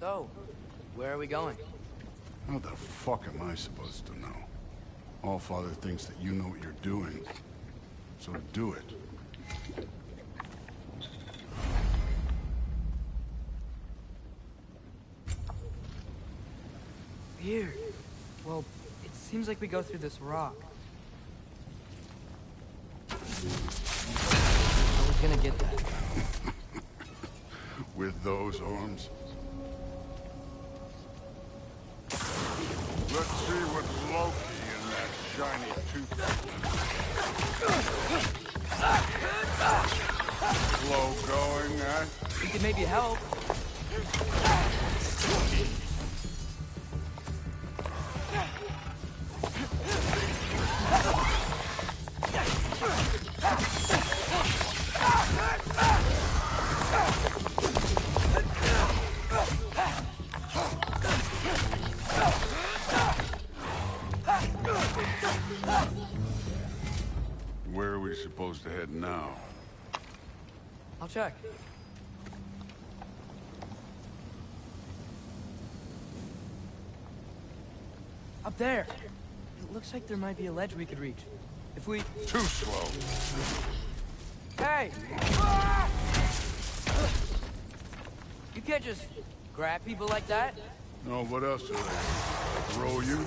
So, where are we going? How the fuck am I supposed to know? Allfather thinks that you know what you're doing, so do it. Weird. Well, it seems like we go through this rock. I was gonna get that. With those arms? Let's see what's Loki in that shiny tooth. Slow going, eh? We could maybe help. Where are we supposed to head now? I'll check. Up there. It looks like there might be a ledge we could reach. If we... Too slow. Hey! You can't just grab people like that. No, what else are they? Throw you?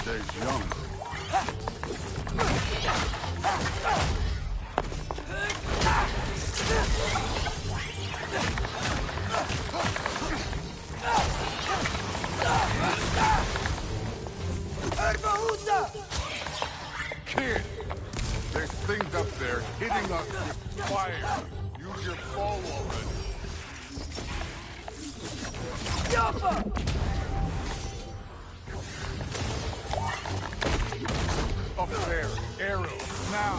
Stay young. Kid, there's things up there hitting us with fire. Use your bow already. Up there, arrows, now!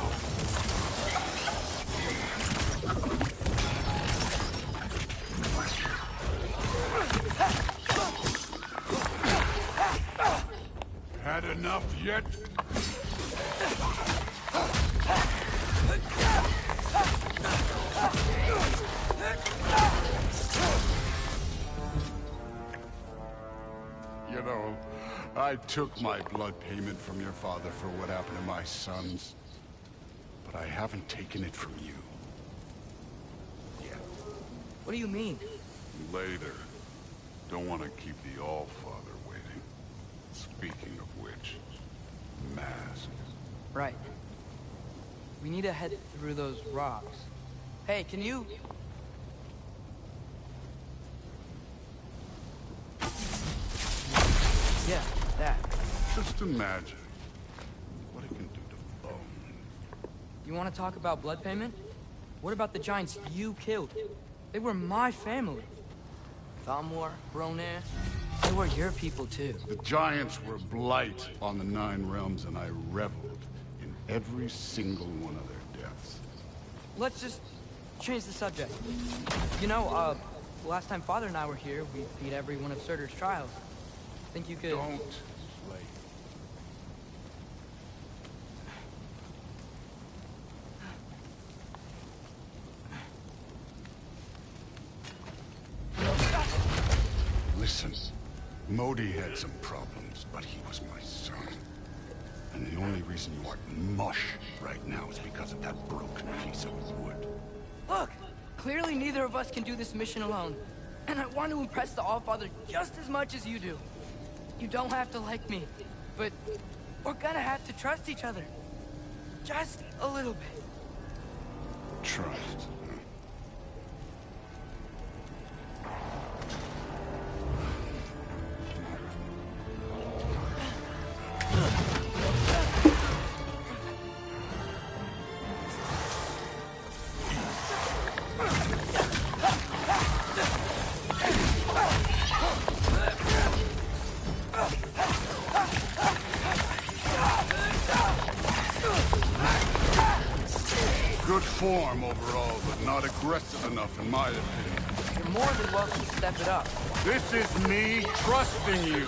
Had enough yet? You know, I took my blood payment from your father for what happened to my sons, but I haven't taken it from you. Yet. What do you mean? Later. Don't want to keep the Allfather waiting. Speaking of which, mask. Right. We need to head through those rocks. Hey, can you... Yeah, that. Just imagine what it can do to bone. You want to talk about blood payment? What about the giants you killed? They were my family. Thamur, Bronir, they were your people too. The giants were blight on the Nine Realms, and I reveled in every single one of their deaths. Let's just change the subject. You know, last time Father and I were here, we beat every one of Surtur's trials. Think you could... Don't slay. Listen, Modi had some problems, but he was my son. And the only reason you aren't mush right now is because of that broken piece of wood. Look! Clearly neither of us can do this mission alone. And I want to impress the Allfather just as much as you do. You don't have to like me, but we're gonna have to trust each other. Just a little bit. Trust. Good form overall, but not aggressive enough in my opinion. You're more than welcome to step it up. This is me trusting you.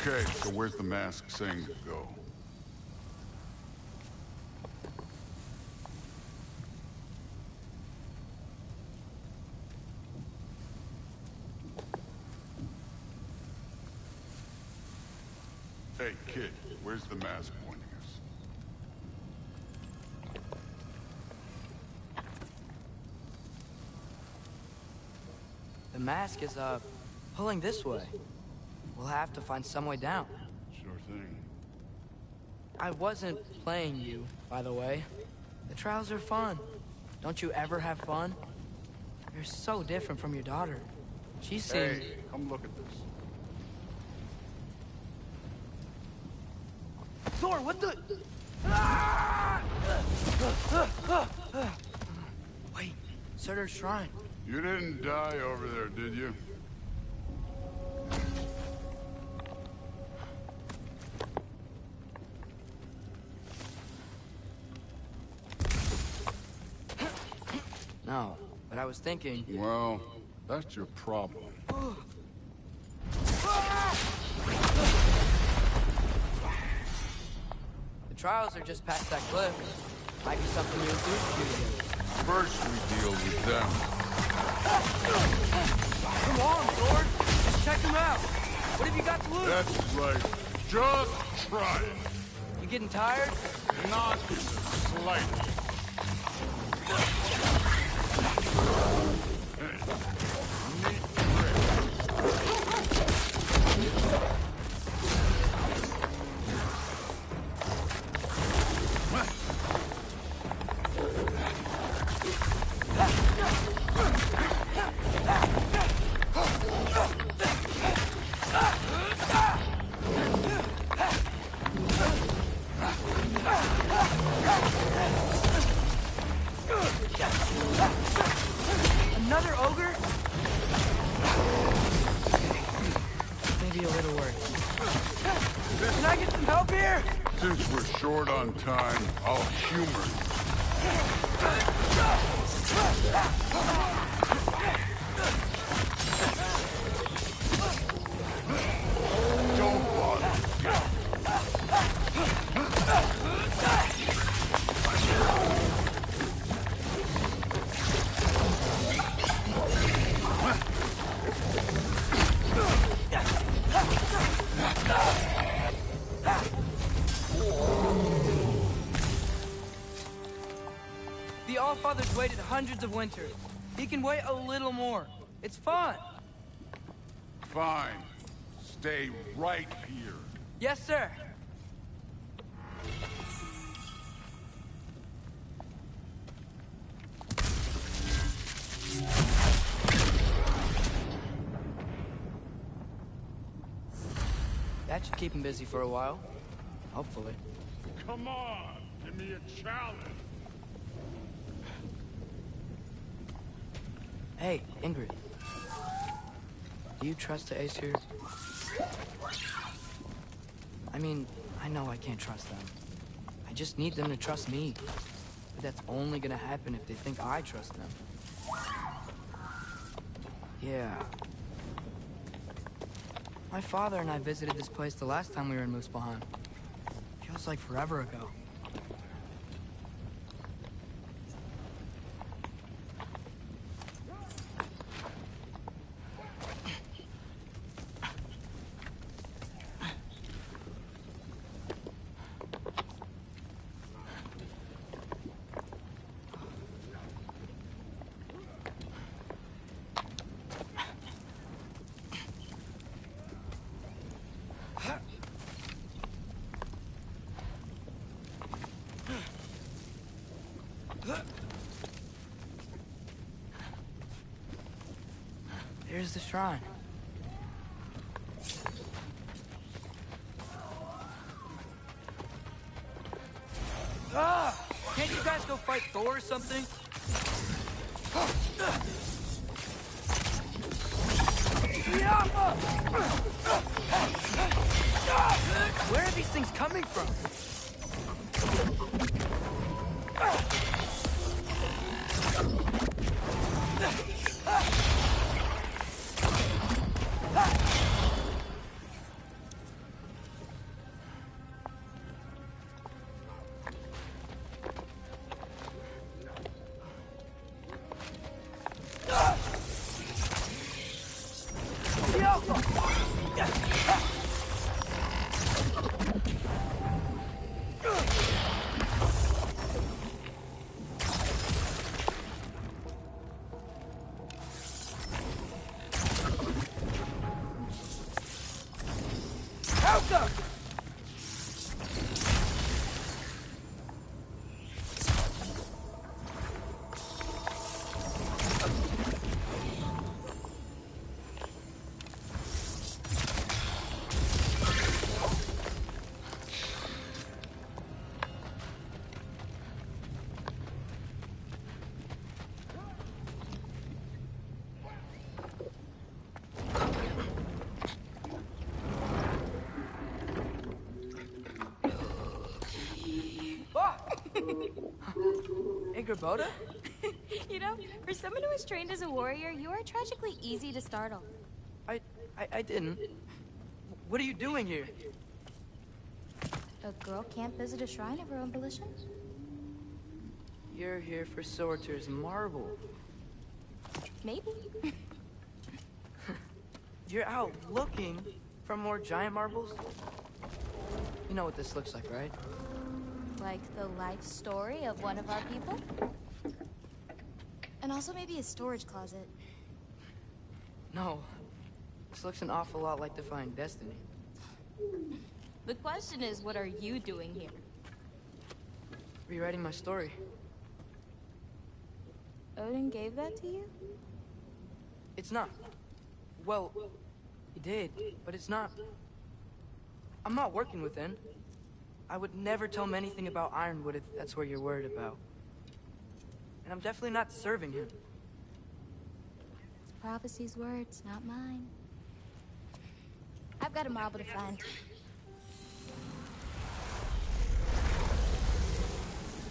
Okay, so where's the mask saying to go? Hey, kid, where's the mask pointing us? The mask is, pulling this way. We'll have to find some way down. Sure thing. I wasn't playing you, by the way. The trials are fun. Don't you ever have fun? You're so different from your daughter. She seemed... Hey, come look at this. Thor, what the... Ah! Wait, Surtur's shrine. You didn't die over there, did you? No, but I was thinking... Well, that's your problem. The trials are just past that cliff. Might be something you and Zeus can do together. First we deal with them. Come on, Thor! Just check them out! What have you got to lose? That's right. Just try it. You getting tired? Not slightly. Another ogre? Maybe a little worried. Can I get some help here? Since we're short on time, I'll humor you. Don't bother. The Allfather's waited hundreds of winters. He can wait a little more. It's fun. Fine. Stay right here. Yes, sir. That should keep him busy for a while. Hopefully. Come on, give me a challenge. Hey, Ingrid. Do you trust the Aesir? I mean, I know I can't trust them. I just need them to trust me. But that's only gonna happen if they think I trust them. Yeah. My father and I visited this place the last time we were in Muspelheim. Feels like forever ago. Here's the shrine. Ah! Can't you guys go fight Thor or something? Where are these things coming from? Hey, Gerboda? You know, for someone who was trained as a warrior, you are tragically easy to startle. I didn't. What are you doing here? A girl can't visit a shrine of her own volition? You're here for Sorter's marble. Maybe. You're out looking for more giant marbles? You know what this looks like, right? Like the life story of one of our people? And also maybe a storage closet. No. This looks an awful lot like Defying Destiny. The question is, what are you doing here? Rewriting my story. Odin gave that to you? It's not. Well, he did, but it's not. I'm not working with him. I would never tell him anything about Ironwood if that's what you're worried about. And I'm definitely not serving him. It's prophecy's words, not mine. I've got a marble to find.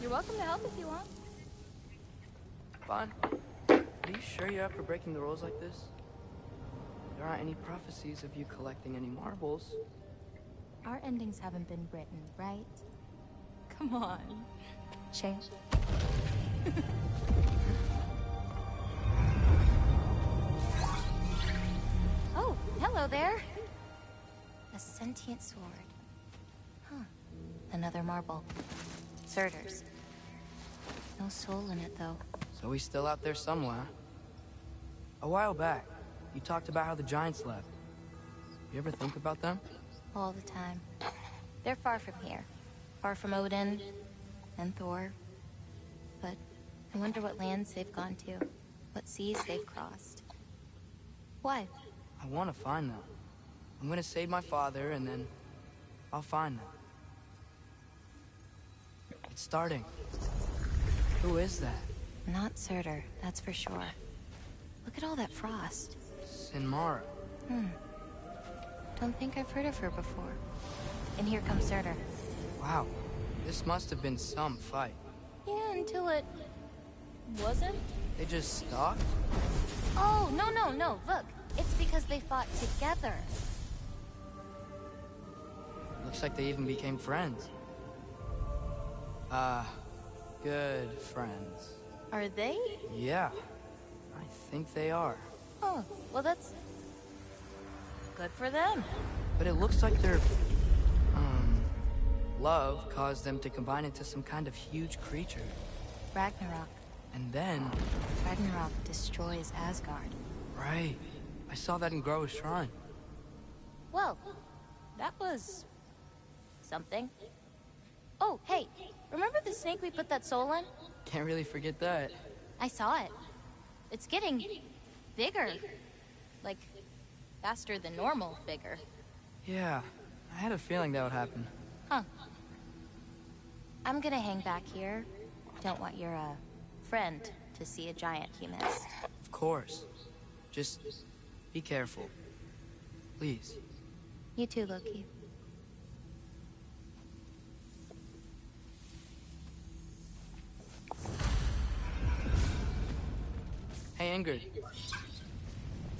You're welcome to help if you want. Fine. Are you sure you're up for breaking the rules like this? There aren't any prophecies of you collecting any marbles. Our endings haven't been written, right? Come on, champ. Oh, hello there. A sentient sword. Huh. Another marble. Surtur's. No soul in it, though. So he's still out there somewhere. A while back, you talked about how the giants left. You ever think about them? All the time. They're far from here. Far from Odin and Thor. But I wonder what lands they've gone to. What seas they've crossed. Why? I want to find them. I'm gonna save my father, and then I'll find them. It's starting. Who is that? Not Surtur, that's for sure. Look at all that frost. Sinmara. Don't think I've heard of her before. And here comes Surtur. Wow. This must have been some fight. Yeah, until it... wasn't? They just stopped? Oh, no. Look, it's because they fought together. Looks like they even became friends. Good friends. Are they? Yeah, I think they are. Oh, well that's... good for them. But it looks like their, love caused them to combine into some kind of huge creature. Ragnarok. And then... Ragnarok destroys Asgard. Right. I saw that in Groa's shrine. Well, that was... something. Oh, hey, remember the snake we put that soul in? Can't really forget that. I saw it. It's getting... bigger. Like, faster than normal bigger. Yeah, I had a feeling that would happen. Huh. I'm gonna hang back here. Don't want your, friend to see a giant he missed. Of course. Just be careful. Please. You too, Loki. Hey, Ingrid.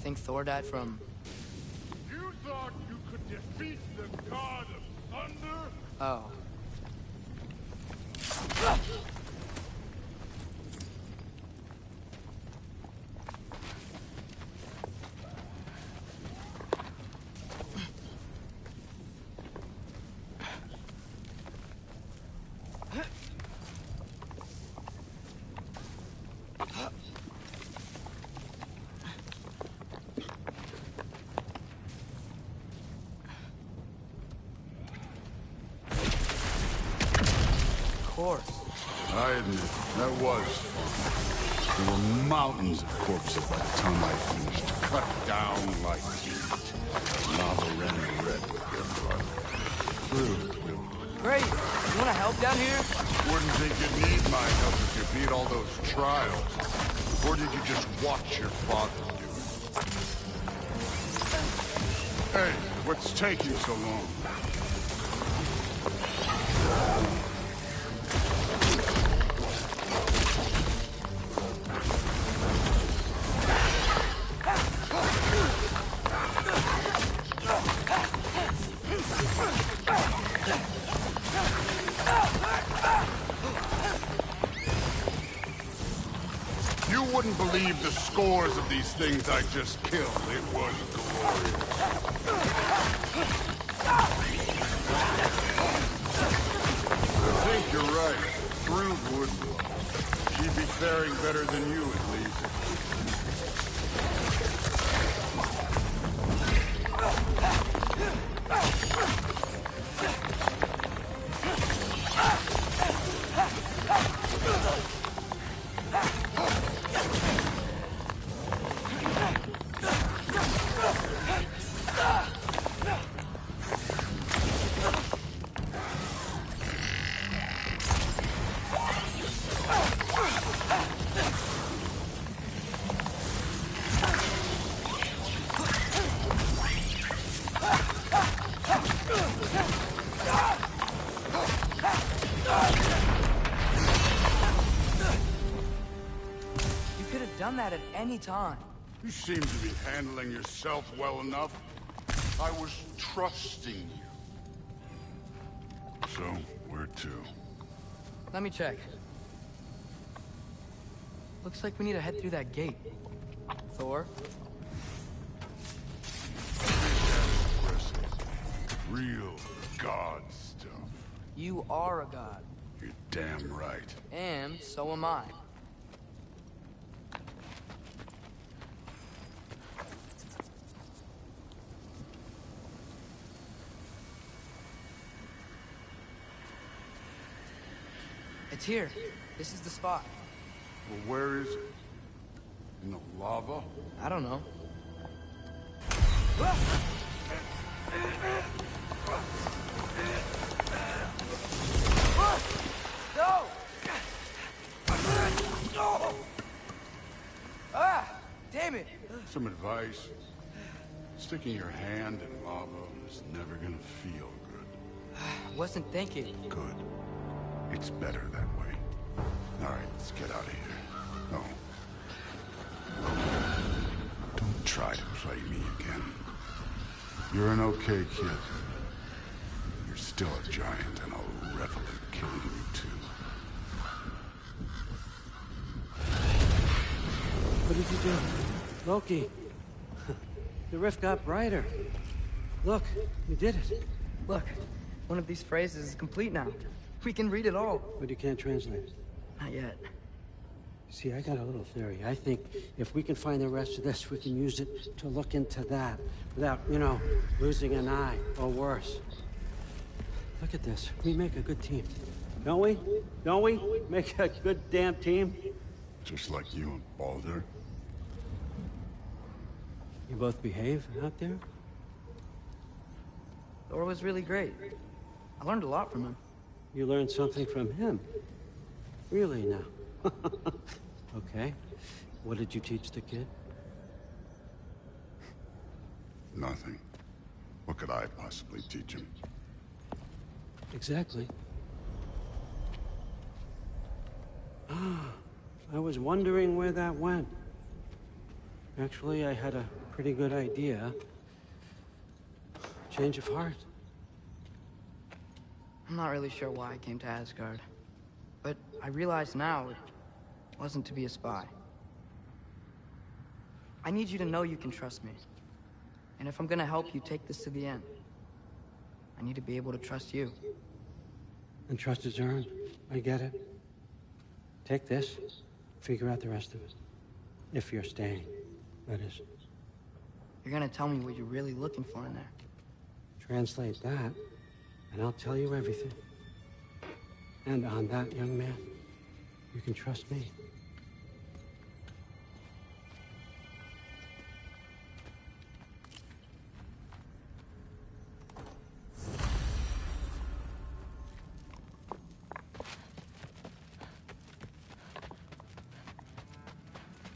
Think Thor died from... You thought you could defeat the god of thunder? Oh. course. I admit, that was fun. There were mountains of corpses by the time I finished, cut down like meat. Lava ran red with their blood. True. Great. You want to help down here? Wouldn't think you'd need my help if you beat all those trials. Or did you just watch your father do it? Hey, what's taking so long? You wouldn't believe the scores of these things I just killed. It was glorious. I think you're right. Through would. She'd be faring better than you, at least. Done that at any time. You seem to be handling yourself well enough. I was trusting you. So, where to? Let me check. Looks like we need to head through that gate. Thor? Real god stuff. You are a god. You're damn right. And so am I. It's here. This is the spot. Well, where is it? In the lava? I don't know. No! Ah! Damn it! Some advice. Sticking your hand in lava is never gonna feel good. Wasn't thinking. Good. It's better that way. All right, let's get out of here. No. Don't try to play me again. You're an okay kid. You're still a giant, and I'll revel in killing you too. What did you do? Loki. The rift got brighter. Look, you did it. Look, one of these phrases is complete now. We can read it all. But you can't translate. Not yet. See, I got a little theory. I think if we can find the rest of this, we can use it to look into that without, you know, losing an eye or worse. Look at this. We make a good team. Don't we? Don't we? Make a good damn team? Just like you and Baldur. You both behave out there? Thor was really great. I learned a lot from him. You learned something from him? Really now? Okay. What did you teach the kid? Nothing. What could I possibly teach him? Exactly. I was wondering where that went. Actually, I had a pretty good idea. Change of heart. I'm not really sure why I came to Asgard. But I realize now it wasn't to be a spy. I need you to know you can trust me. And if I'm gonna help you take this to the end, I need to be able to trust you. And trust is earned. I get it. Take this, figure out the rest of it. If you're staying, that is. You're gonna tell me what you're really looking for in there. Translate that, and I'll tell you everything. And on that, young man, you can trust me.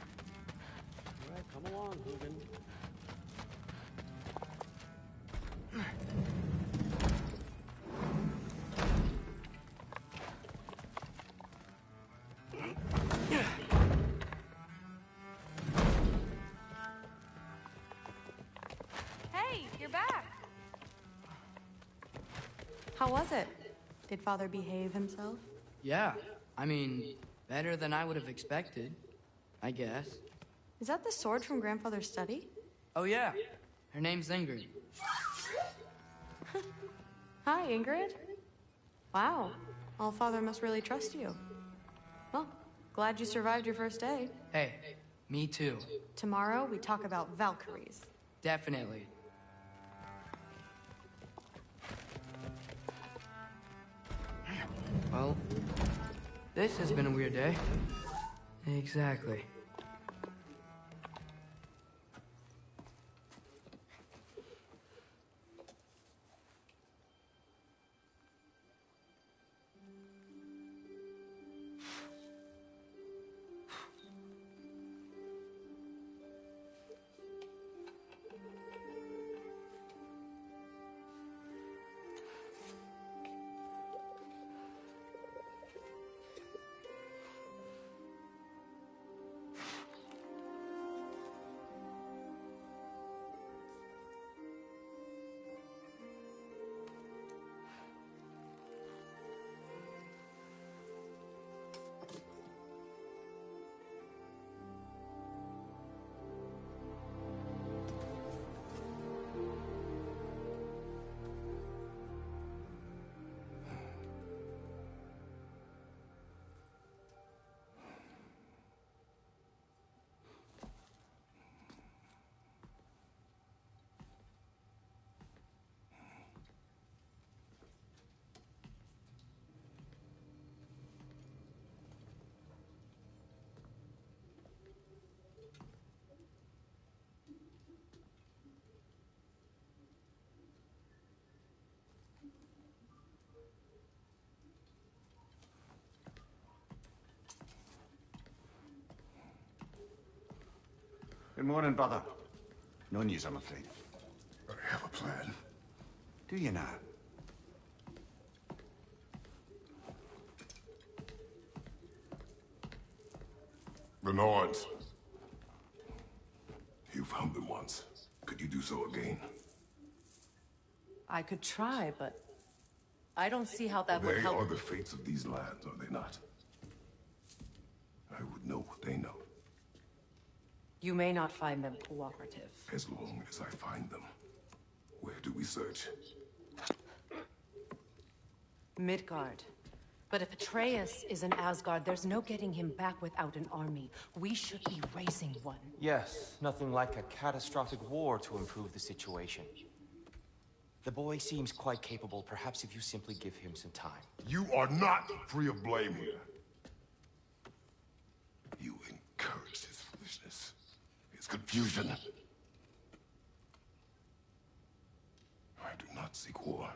All right, come along, Hoogan. Hey, you're back. How was it? Did Father behave himself? Yeah, I mean, better than I would have expected, I guess. Is that the sword from Grandfather's study? Oh yeah, her name's Ingrid. Hi, Ingrid. Wow, All-Father must really trust you. Well, glad you survived your first day. Hey, me too. Tomorrow, we talk about Valkyries. Definitely. Well, this has been a weird day. Exactly. Good morning, brother. No news, I'm afraid. I have a plan. Do you now? The Norns. You found them once. Could you do so again? I could try, but I don't see how that would They help. are the fates of these lands, are they not? I would know what they know, You may not find them cooperative. as long as I find them. Where do we search? Midgard. But if Atreus is in Asgard, there's no getting him back without an army. We should be raising one. Yes, nothing like a catastrophic war to improve the situation. The boy seems quite capable, perhaps if you simply give him some time. You are not free of blame here. You encouraged his foolishness, his confusion. I do not seek war.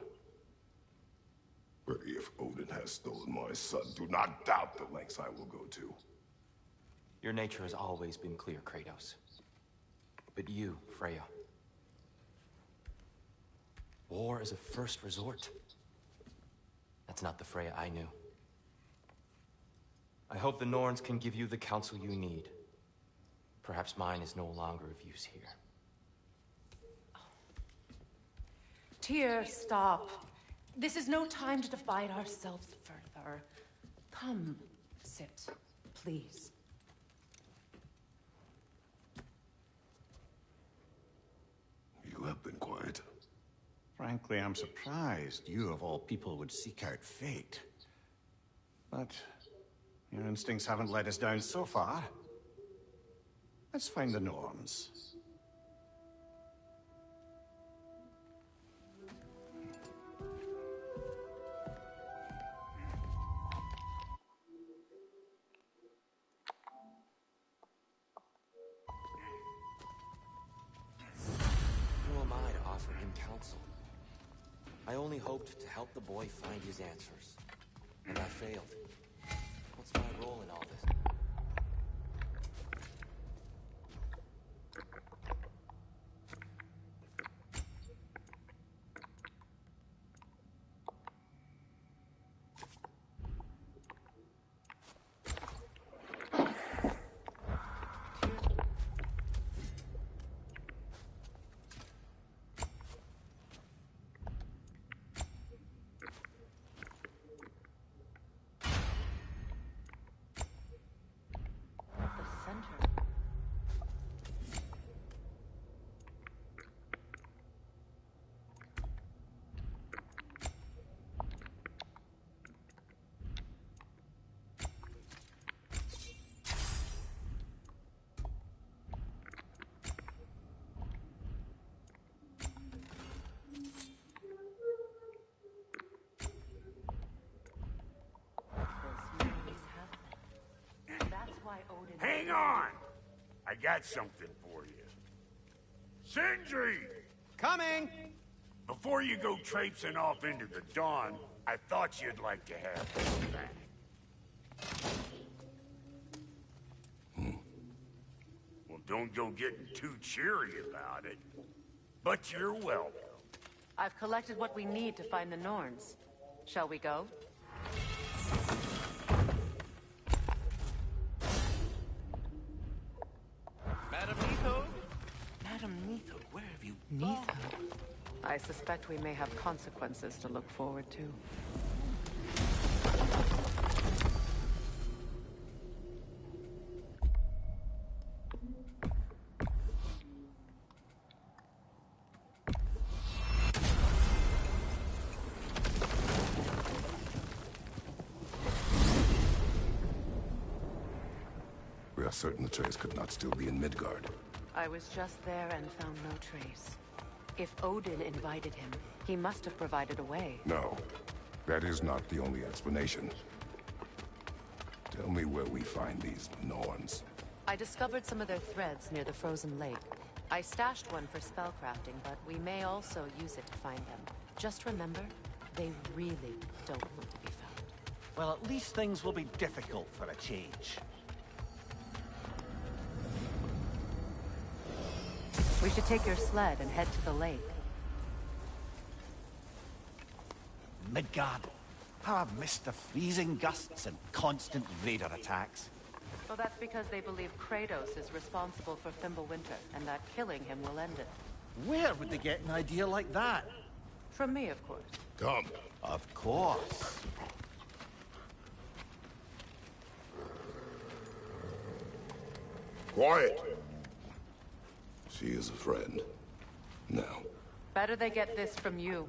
But if Odin has stolen my son, do not doubt the lengths I will go to. Your nature has always been clear, Kratos. But you, Freya. War is a first resort. That's not the Freya I knew. I hope the Norns can give you the counsel you need. Perhaps mine is no longer of use here. Tyr, stop. This is no time to divide ourselves further. Come, sit, please. You have been quiet. Frankly, I'm surprised you, of all people, would seek out fate. But your instincts haven't let us down so far. Let's find the Norns. I only hoped to help the boy find his answers. And I failed. What's my role in all this? Hang on! I got something for you. Sindri! Coming! Before you go traipsing off into the dawn, I thought you'd like to have this back. Well, don't go getting too cheery about it. But you're welcome. I've collected what we need to find the Norns. Shall we go? Madam Neatho? Madam Neatho, where have you gone? Neither. I suspect we may have consequences to look forward to. We are certain the trace could not still be in Midgard. I was just there and found no trace. If Odin invited him, he must have provided a way. No, that is not the only explanation. Tell me where we find these Norns. I discovered some of their threads near the frozen lake. I stashed one for spellcrafting, but we may also use it to find them. Just remember, they really don't want to be found. Well, at least things will be difficult for a change. We should take your sled and head to the lake. Midgard. How I've missed the freezing gusts and constant raider attacks. Well, that's because they believe Kratos is responsible for Fimbulwinter, and that killing him will end it. Where would they get an idea like that? From me, of course. Come. Of course. Quiet. She is a friend. Now. Better they get this from you.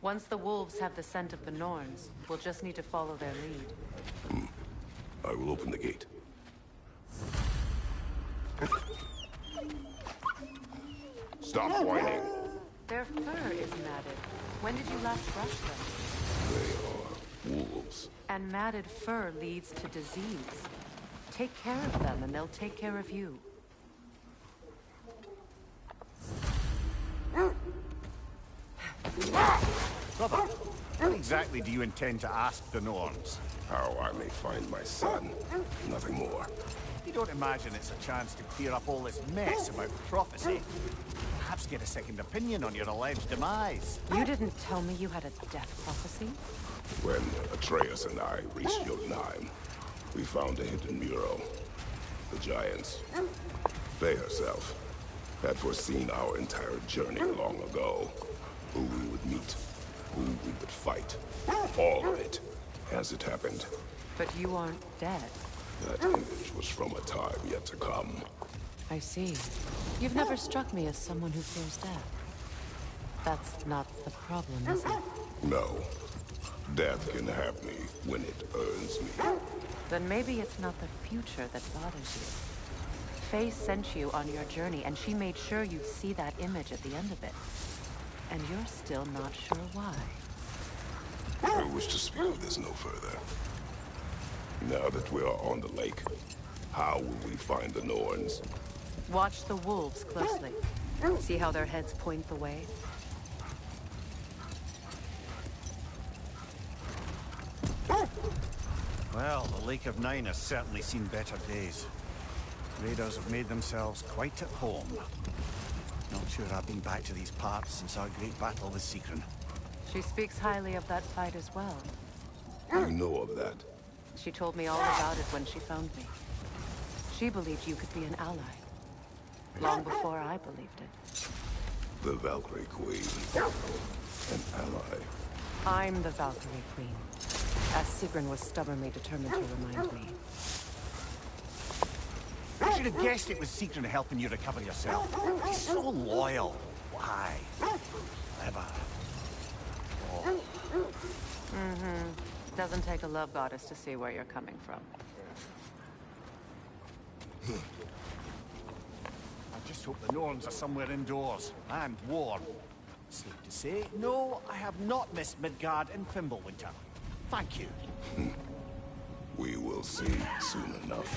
Once the wolves have the scent of the Norns, we'll just need to follow their lead. I will open the gate. Stop whining. Their fur is matted. When did you last brush them? They are wolves. And matted fur leads to disease. Take care of them, and they'll take care of you. Brother, what exactly do you intend to ask the Norns? How I may find my son. Nothing more. You don't imagine it's a chance to clear up all this mess about prophecy? Perhaps get a second opinion on your alleged demise. You didn't tell me you had a death prophecy? When Atreus and I reached Jotunheim, we found a hidden mural. The Giants, Faye herself, had foreseen our entire journey long ago. Who we would meet, who we would fight. All of it, as it happened. But you aren't dead. That image was from a time yet to come. I see. You've never struck me as someone who fears death. That's not the problem, is it? No. Death can have me when it earns me. Then maybe it's not the future that bothers you. Faye sent you on your journey, and she made sure you'd see that image at the end of it. And you're still not sure why. I wish to speak of this no further. Now that we are on the lake, how will we find the Norns? Watch the wolves closely. See how their heads point the way? Well, the Lake of Nine has certainly seen better days. Raiders have made themselves quite at home. Not sure I've been back to these parts since our great battle with Seekron. She speaks highly of that fight as well. You know of that? She told me all about it when she found me. She believed you could be an ally. Long before I believed it. The Valkyrie Queen. An ally. I'm the Valkyrie Queen. As Sigrun was stubbornly determined to remind me. I should have guessed it was Seekron helping you recover yourself. He's so loyal. Why? Clever. Oh. Doesn't take a love goddess to see where you're coming from. I just hope the Norns are somewhere indoors and warm. Safe to say, no, I have not missed Midgard and Fimbulwinter. Thank you. We will see soon enough.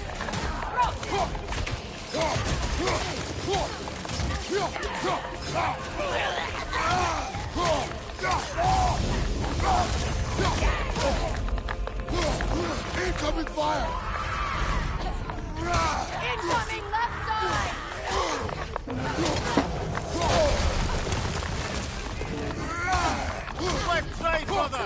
Incoming fire! Incoming left side! Left side, brother!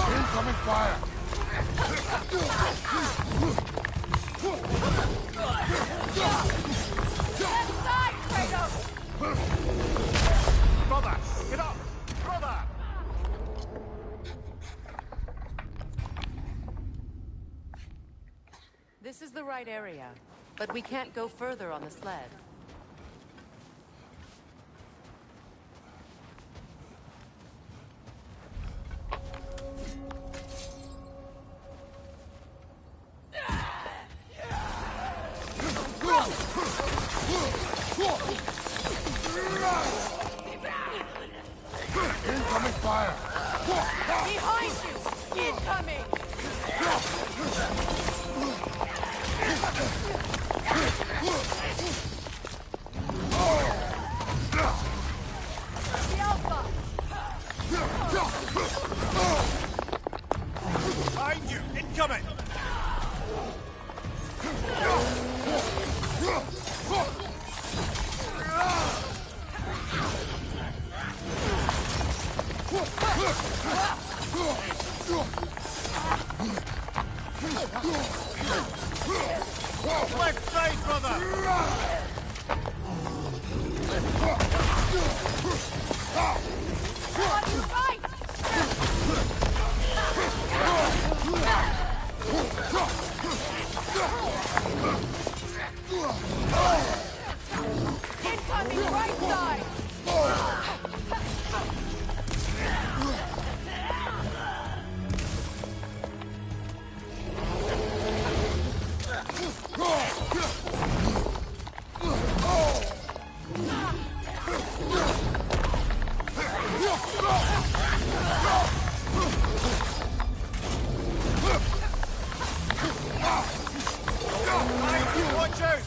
Incoming fire! Brother, get up! Brother! This is the right area, but we can't go further on the sled. Incoming fire! Behind you! Incoming! The Alpha! Behind you! Incoming! Left side, brother! On your right! Incoming right side! Watch out!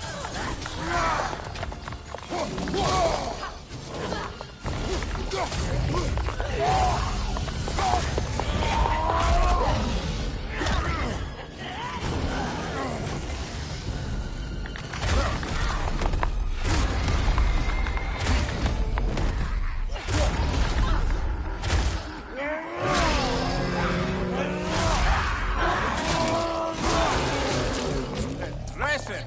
Impressive!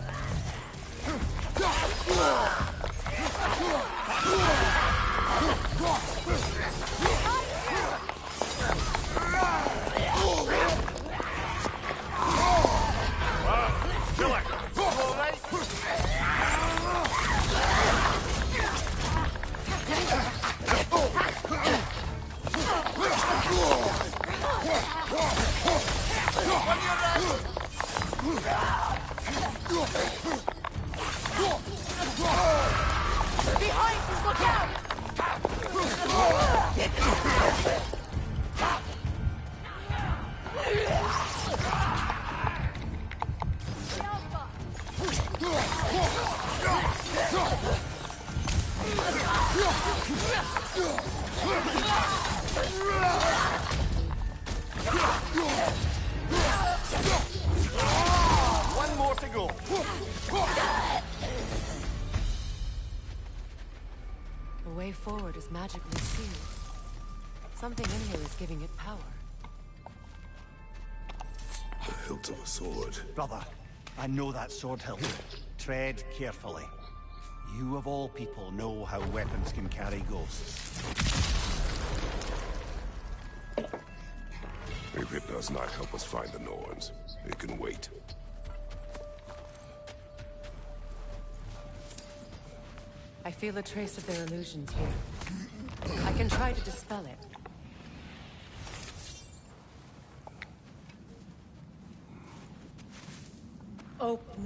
Behind you, look out! One more to go. The way forward is magically sealed. Something in here is giving it power. The hilt of a sword. Brother, I know that sword hilt. Tread carefully. You of all people know how weapons can carry ghosts. If it does not help us find the Norns, it can wait. I feel a trace of their illusions here. I can try to dispel it. Open.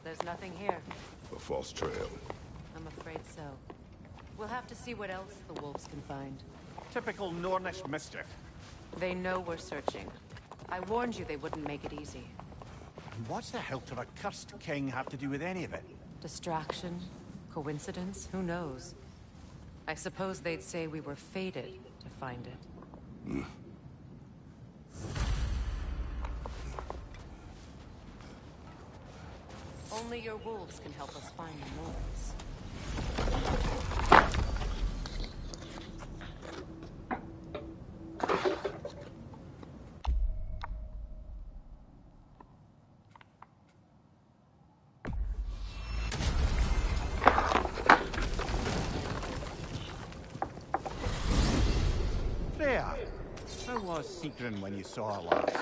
There's nothing here. A false trail. I'm afraid so. We'll have to see what else the wolves can find. Typical Nornish mischief. They know we're searching. I warned you they wouldn't make it easy. And what's the hilt of a cursed king have to do with any of it? Distraction? Coincidence? Who knows? I suppose they'd say we were fated to find it. Only your wolves can help us find the Norns. Freya, how was Sigrun when you saw her last?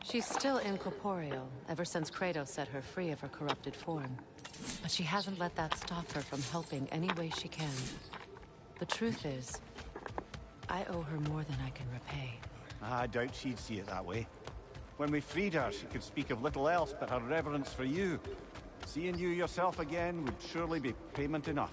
She's still incorporeal, ever since Kratos set her free of her corrupted form. But she hasn't let that stop her from helping any way she can. The truth is, I owe her more than I can repay. I doubt she'd see it that way. When we freed her, she could speak of little else but her reverence for you. Seeing you yourself again would surely be payment enough.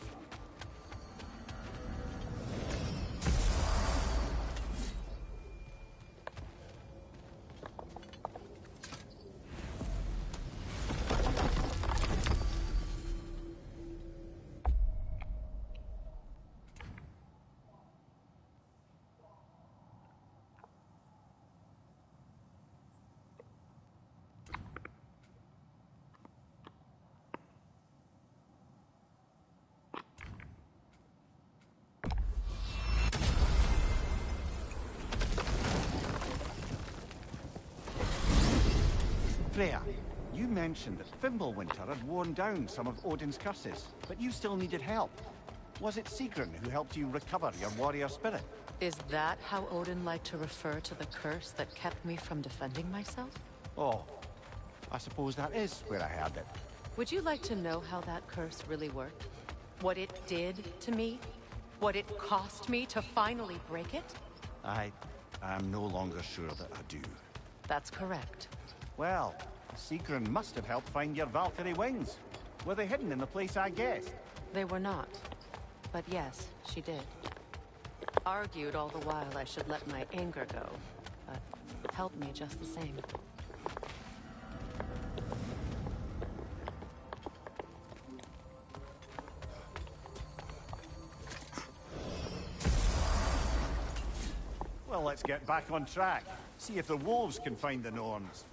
Freya, you mentioned that Fimbulwinter had worn down some of Odin's curses, but you still needed help. Was it Sigrun who helped you recover your warrior spirit? Is that how Odin liked to refer to the curse that kept me from defending myself? Oh, I suppose that is where I heard it. Would you like to know how that curse really worked? What it did to me? What it cost me to finally break it? I am no longer sure that I do. That's correct. Well, Sigrun must have helped find your Valkyrie wings. Were they hidden in the place I guessed? They were not. But yes, she did. Argued all the while I should let my anger go, but helped me just the same. Well, let's get back on track. See if the wolves can find the Norns.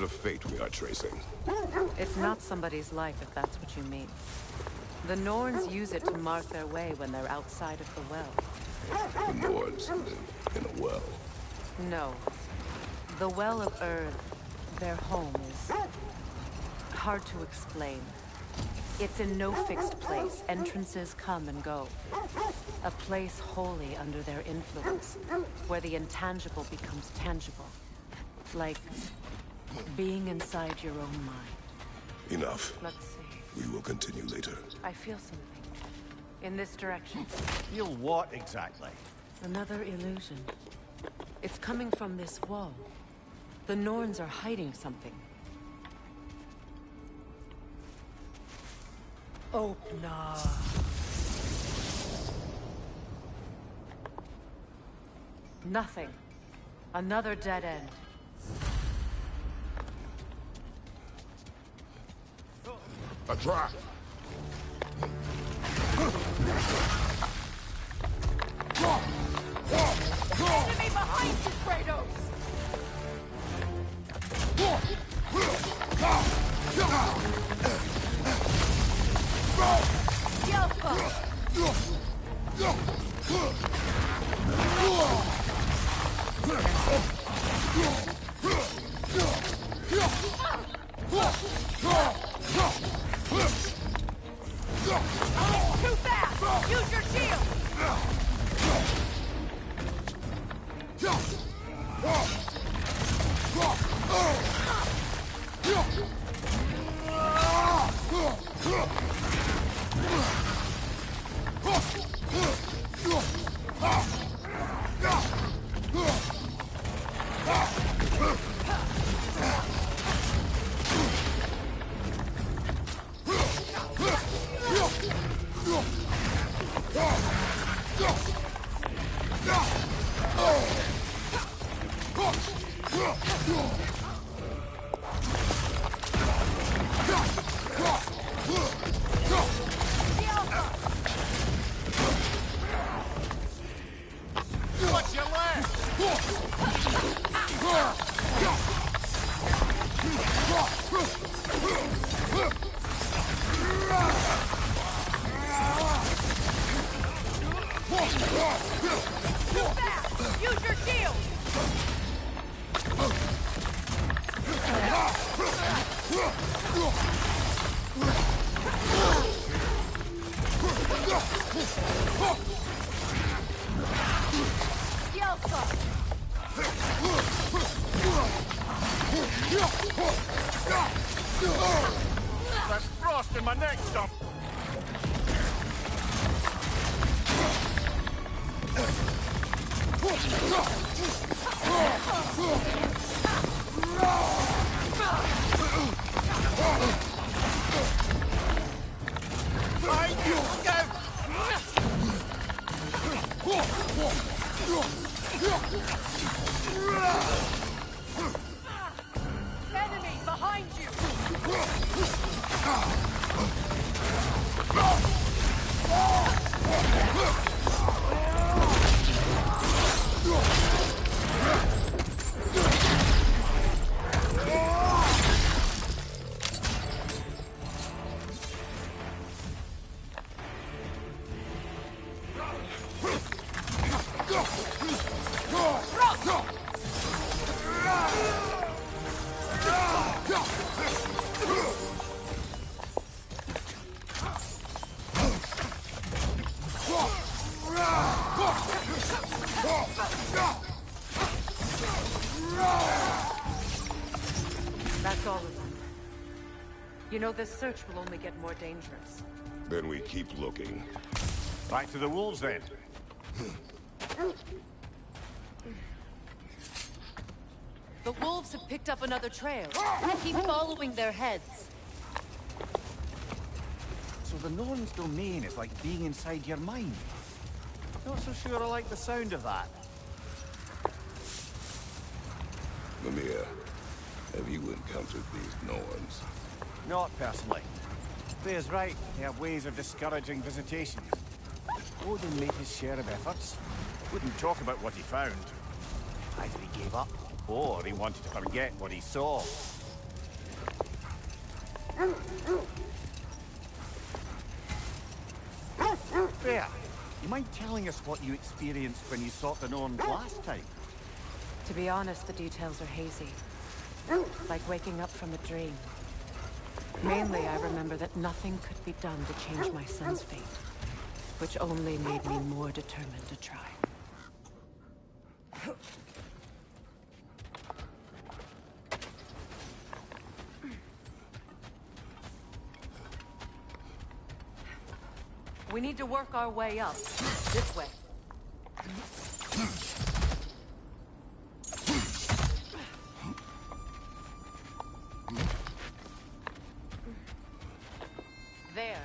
of fate we are tracing? It's not somebody's life, if that's what you mean. The Norns use it to mark their way when they're outside of the well. The Nords live in a well. No. The Well of Earth, their home, is hard to explain. It's in no fixed place. Entrances come and go. A place wholly under their influence, where the intangible becomes tangible. Like being inside your own mind. Enough. Let's see. We will continue later. I feel something. In this direction. Feel what exactly? Another illusion. It's coming from this wall. The Norns are hiding something. Open up. Nothing. Another dead end. A trap! Enemy behind you, Kratos! Too fast! Use your shield! What's your left? Too fast! Use your shield! There's frost in my neck stump. Enemy behind you! That's all of them. You know, this search will only get more dangerous. Then we keep looking. Back to the wolves then. The wolves have picked up another trail. Keep following their heads. So the Norn's domain is like being inside your mind. Not so sure I like the sound of that. Mimir, have you encountered these Norns? Not personally. Freya's right. They have ways of discouraging visitation. Odin made his share of efforts. Wouldn't talk about what he found. Either he gave up, or he wanted to forget what he saw. Freya, you mind telling us what you experienced when you sought the Norns last time? To be honest, the details are hazy. Like waking up from a dream. Mainly, I remember that nothing could be done to change my son's fate, which only made me more determined to try. We need to work our way up. This way. There.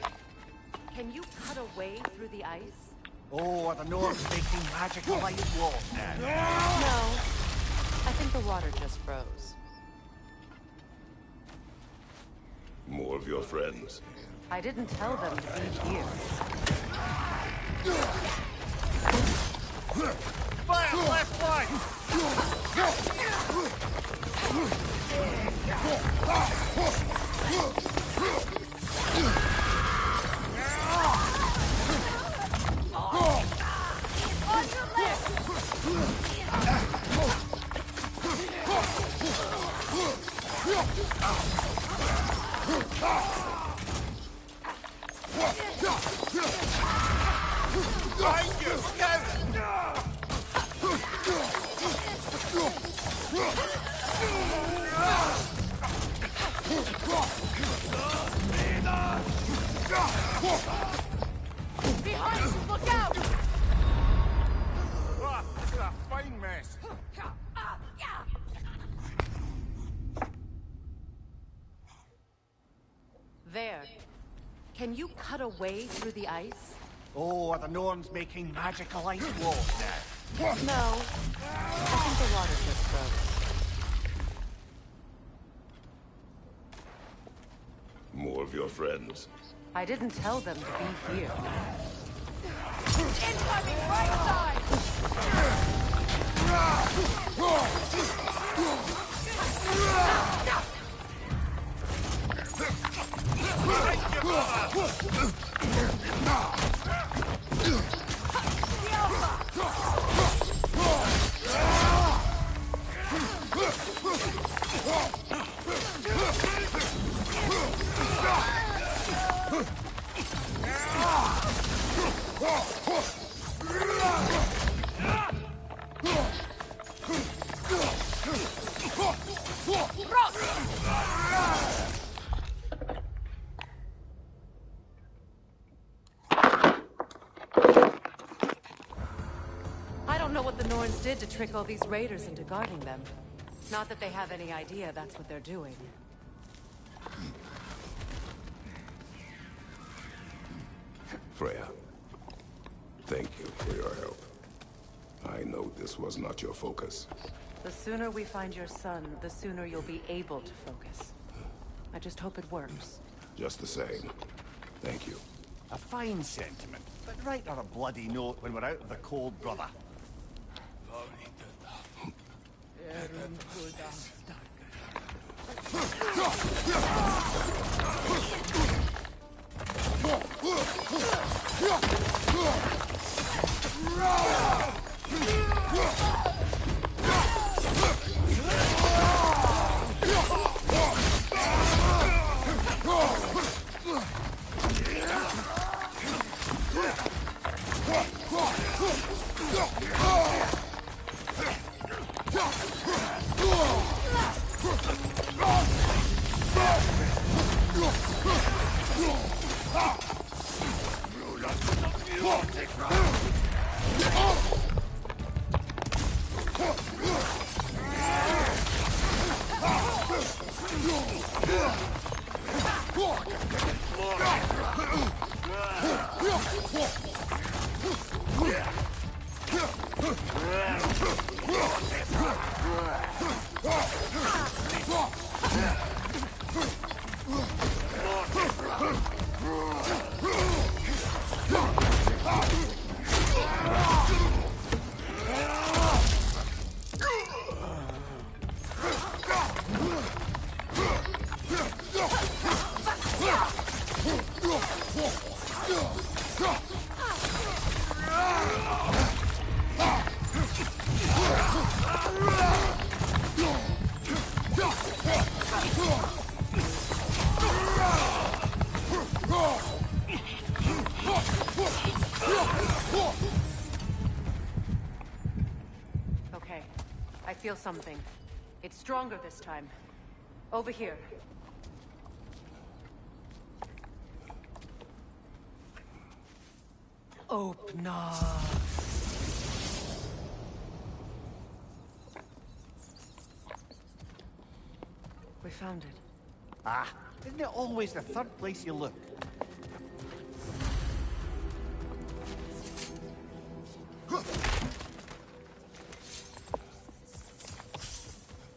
Can you cut a way through the ice? Oh, are the Norns making magical ice walls now? No. I think the water just froze. More of your friends. I didn't tell them to be here. Fire left flank! On your left! Behind you! Scout! Behind you! Look out! This is a fine mess. There. Can you cut a way through the ice? Oh, are the Norns making magical ice walls now? No. I think the water just froze. More of your friends. I didn't tell them to be here. Incoming right side! I don't know what the Norns did to trick all these raiders into guarding them. Not that they have any idea that's what they're doing. Freya, thank you for your help. I know this was not your focus. The sooner we find your son, the sooner you'll be able to focus. I just hope it works. Just the same, thank you. A fine sentiment, but write on a bloody note when we're out of the cold, brother. feel something. It's stronger this time. Over here. Open up. We found it. Ah, isn't it always the third place you look?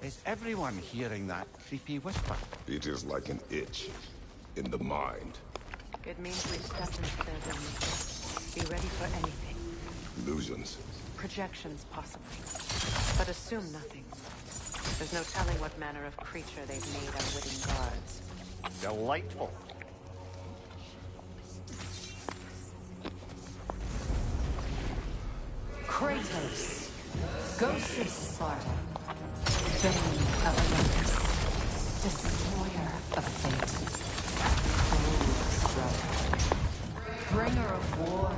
Is everyone hearing that creepy whisper? It is like an itch in the mind. It means we've stepped into their domain. Be ready for anything. Illusions. Projections, possibly. But assume nothing. There's no telling what manner of creature they've made unwitting guards. Delightful. Kratos, Ghost of Sparta, Bane of Olympus, Destroyer of Fate, Cruel Struggle, Bringer of War,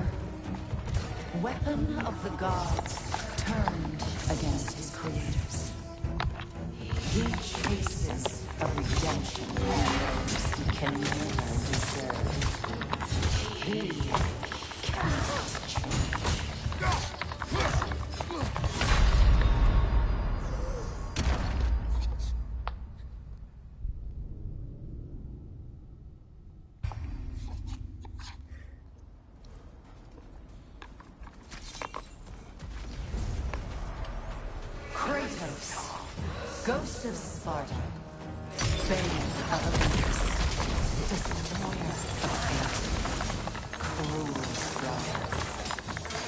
Weapon of the Gods, turned against his creators. He chases a redemption he knows he can never deserve. He cannot change. Kratos, Ghost of Sparta, Bane of Olympus, Destroyer of Fate, Cruel Struggle,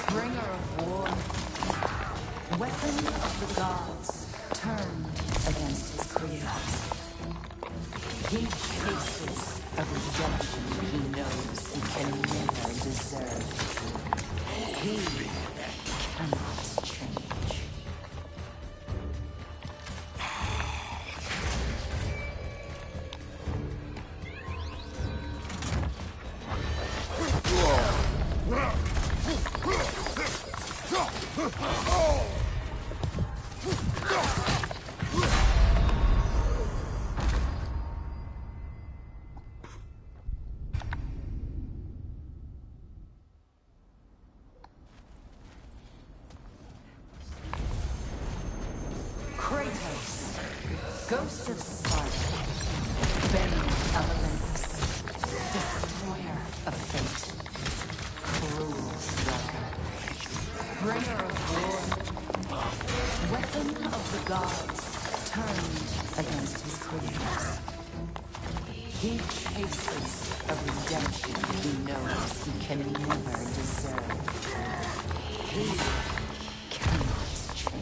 Bringer of War, Weapon of the Gods, turned against his creators. He chases a redemption he knows he can never deserve. He cannot change. Kratos, Ghost of Sparta, Bane of Olympus, Destroyer of Fate, Cruel Struggle, Bringer of War, Weapon of the Gods, turned against his creators. He chases a redemption he knows he can never deserve. He cannot change.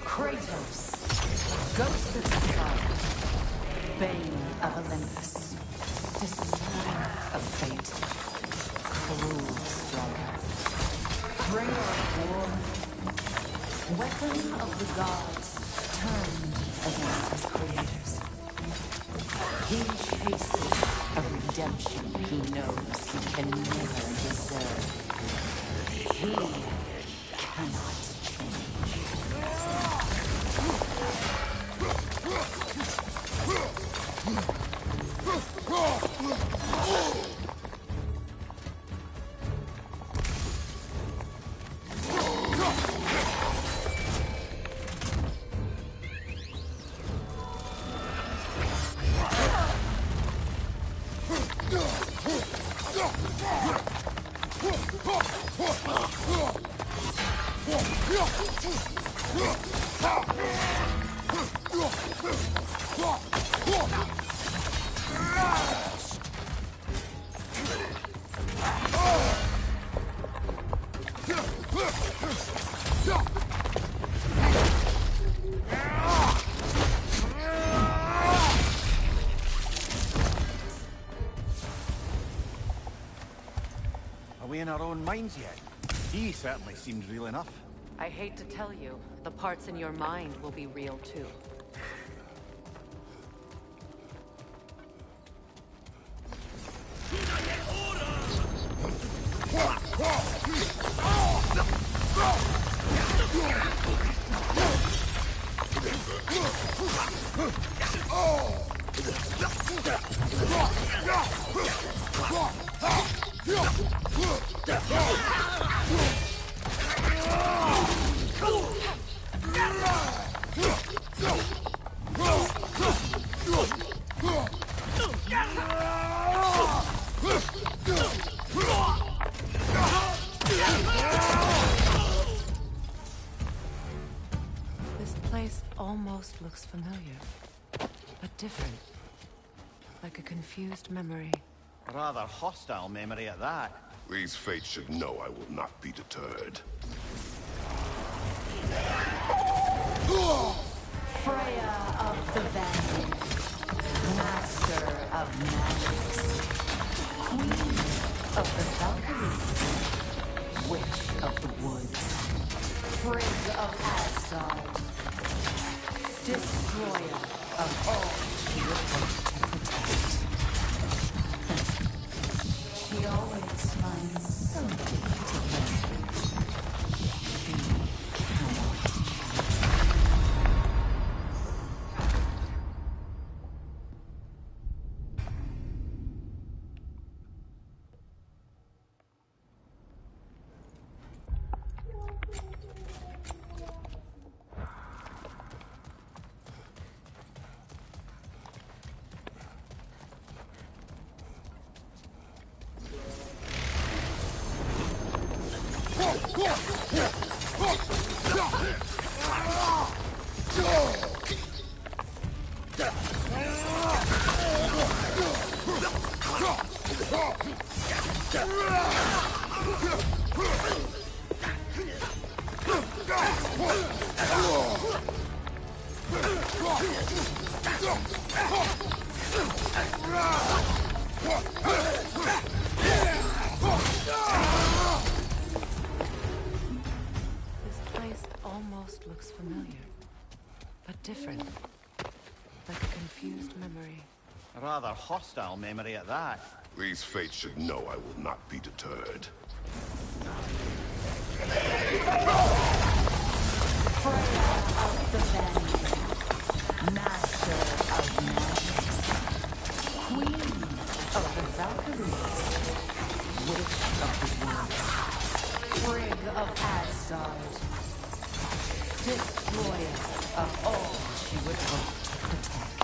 Kratos, Ghost of Sparta, Bane of Olympus, Destroyer of Fate, Cruel Struggle, Bringer of War, Weapon of the Gods, turned against his creators. He chases a redemption he knows he can never deserve. He cannot change. Are we in our own minds yet? He certainly seems real enough. I hate to tell you, the parts in your mind will be real too. This place almost looks familiar, but different. Like a confused memory. A rather hostile memory at that. These fates should know I will not be deterred. Freya of the Vantage, Master of Magics, Queen of the Valkyries, Witch of the Woods, Frigg of Asgard, Destroyer of all she would hope to protect. She always finds somebody to blame. She cannot This place almost looks familiar, but different. Like a confused memory. A rather hostile memory at that. These fates should know I will not be deterred. Freya of the Vantage, Master of Magics, Queen of the Valkyries, Witch of the Woods, Frigg of Asgard, Destroyer of all she would hope to protect.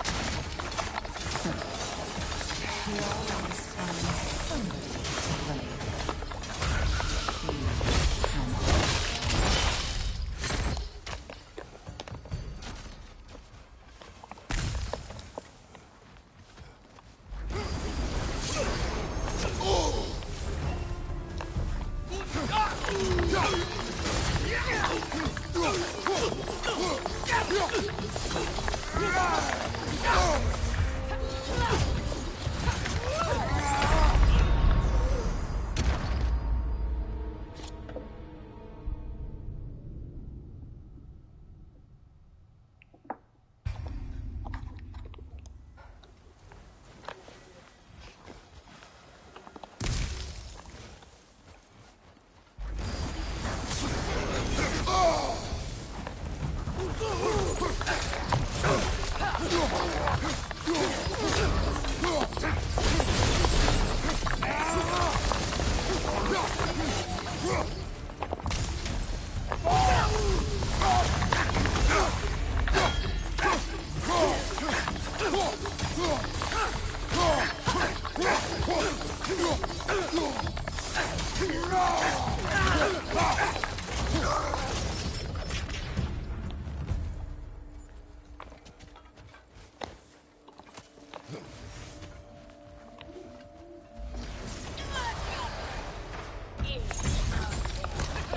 She always finds somebody to blame. She cannot.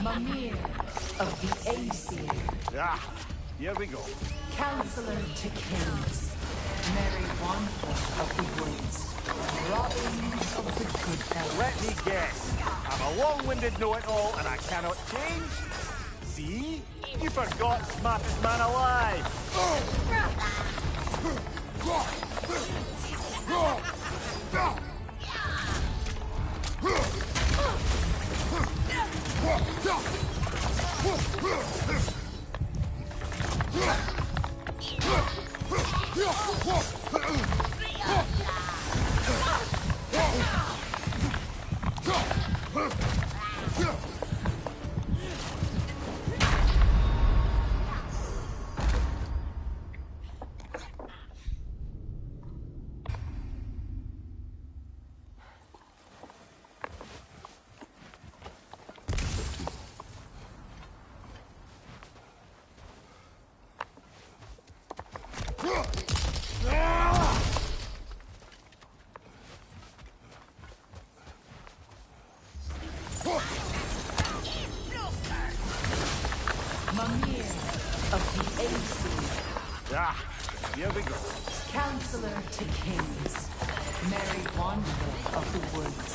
Mimir of the Aesir. Ah, here we go. Counselor to Kings. Mary Wanderer of the Woods. Robin of the Good Fellows. Let me guess. I'm a long-winded know-it-all and I cannot change? See? You forgot smartest man alive. Mimir of the Aesir. Ah, here we go. Counselor to Kings. Mary Wanderer of the Woods.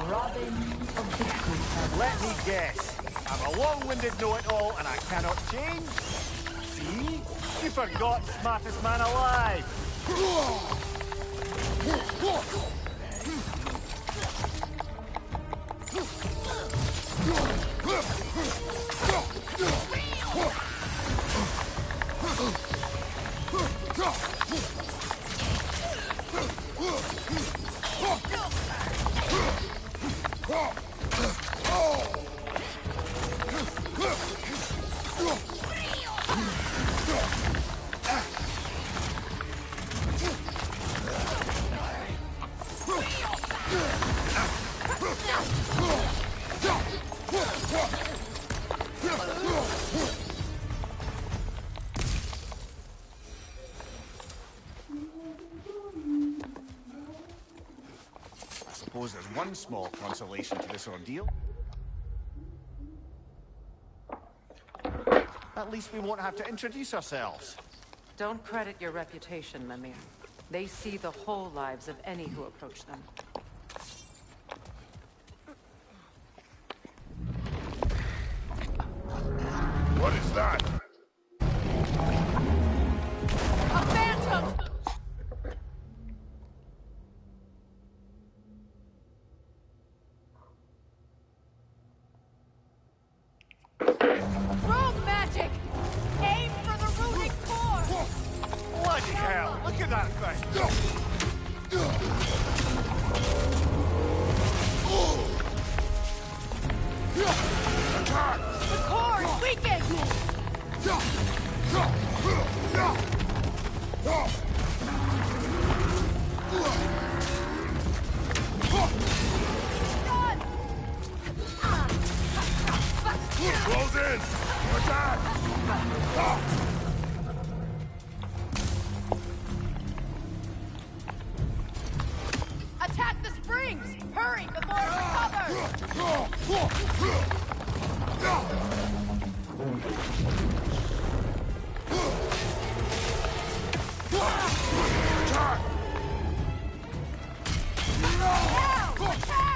Robin of the Good Fellows. Let me guess. I'm a long-winded know-it-all and I cannot change? See? You forgot smartest man alive. I suppose there's one small consolation to this ordeal. At least we won't have to introduce ourselves. Don't credit your reputation, Mimir. They see the whole lives of any who approach them. What is that? A phantom! Rogue magic! Aim for the runic core! Bloody hell, look at that thing! The core is weakened! Close in! Attack! Attack the springs! Hurry before it recovers! Now! Attack!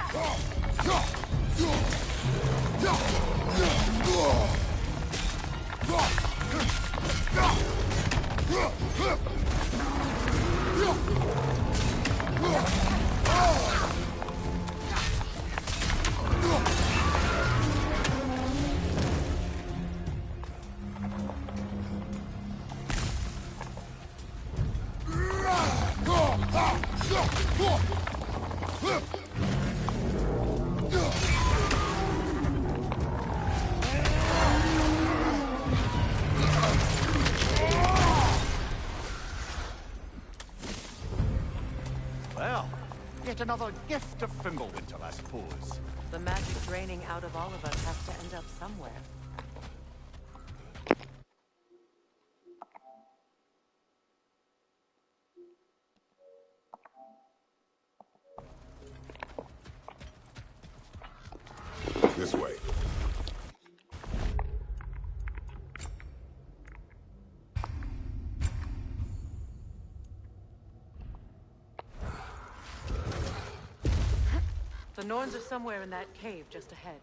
Well, yet another gift of Fimbulwinter, I suppose. The magic draining out of all of us has to end up somewhere. This way. The Norns are somewhere in that cave just ahead.